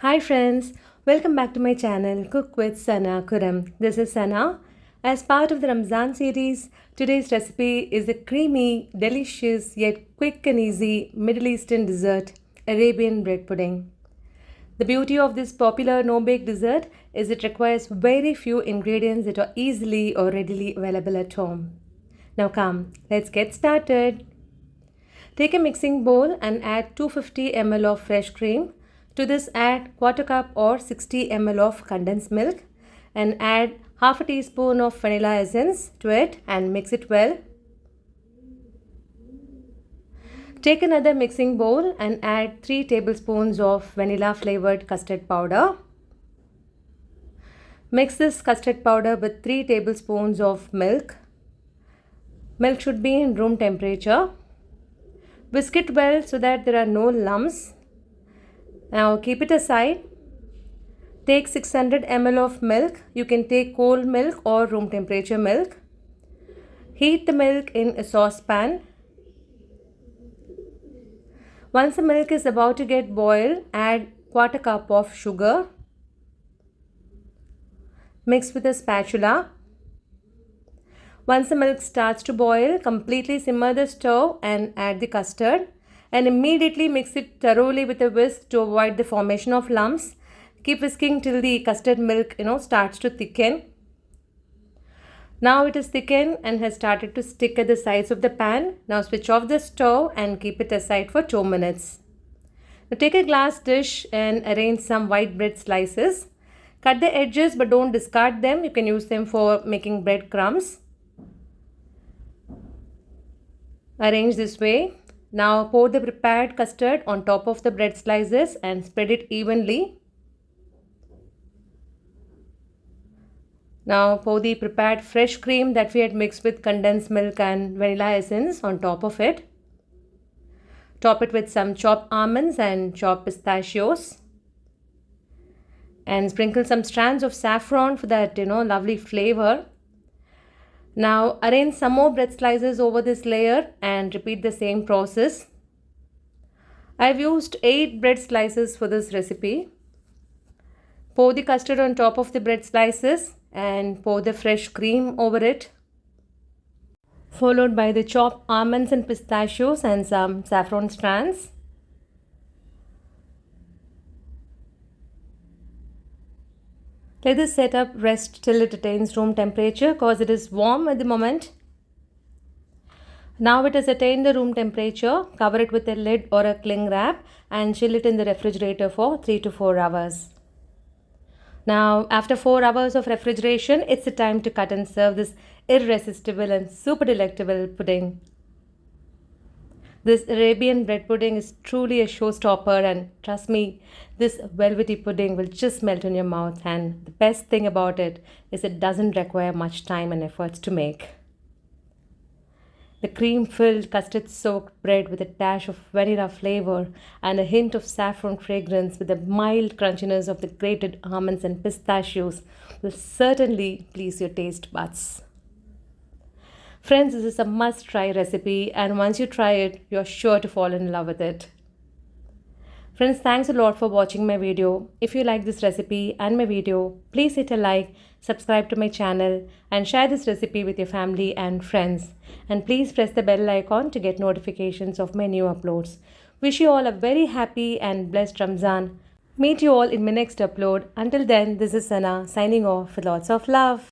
Hi friends, welcome back to my channel Cook with Sana Kuram. This is Sana. As part of the Ramzan series, today's recipe is a creamy, delicious yet quick and easy Middle Eastern dessert, Arabian bread pudding. The beauty of this popular no-bake dessert is it requires very few ingredients that are easily or readily available at home. Now come, let's get started. Take a mixing bowl and add 250 ml of fresh cream. To this add quarter cup or 60 ml of condensed milk and add half a teaspoon of vanilla essence to it and mix it well. Take another mixing bowl and add 3 tablespoons of vanilla flavored custard powder. Mix this custard powder with 3 tablespoons of milk. Milk should be in room temperature. Whisk it well so that there are no lumps. Now keep it aside. Take 600 ml of milk. You can take cold milk or room temperature milk. Heat the milk in a saucepan. Once the milk is about to get boiled, add quarter cup of sugar. Mix with a spatula. Once the milk starts to boil, completely simmer the stove and add the custard. And immediately mix it thoroughly with a whisk to avoid the formation of lumps. Keep whisking till the custard milk starts to thicken. Now it is thickened and has started to stick at the sides of the pan. Now switch off the stove and keep it aside for 2 minutes. Now take a glass dish and arrange some white bread slices. Cut the edges but don't discard them. You can use them for making bread crumbs. Arrange this way. Now pour the prepared custard on top of the bread slices and spread it evenly. Now pour the prepared fresh cream that we had mixed with condensed milk and vanilla essence on top of it. Top it with some chopped almonds and chopped pistachios. And sprinkle some strands of saffron for that lovely flavor. Now arrange some more bread slices over this layer and repeat the same process. I've used 8 bread slices for this recipe. Pour the custard on top of the bread slices and pour the fresh cream over it, followed by the chopped almonds and pistachios and some saffron strands. Let this setup rest till it attains room temperature because it is warm at the moment. Now it has attained the room temperature. Cover it with a lid or a cling wrap and chill it in the refrigerator for 3 to 4 hours. Now after 4 hours of refrigeration, it's the time to cut and serve this irresistible and super delectable pudding. This Arabian bread pudding is truly a showstopper, and trust me, this velvety pudding will just melt in your mouth, and the best thing about it is it doesn't require much time and efforts to make. The cream-filled custard-soaked bread with a dash of vanilla flavor and a hint of saffron fragrance with the mild crunchiness of the grated almonds and pistachios will certainly please your taste buds. Friends, this is a must-try recipe, and once you try it, you're sure to fall in love with it. Friends, thanks a lot for watching my video. If you like this recipe and my video, please hit a like, subscribe to my channel, and share this recipe with your family and friends. And please press the bell icon to get notifications of my new uploads. Wish you all a very happy and blessed Ramzan. Meet you all in my next upload. Until then, this is Sana signing off with lots of love.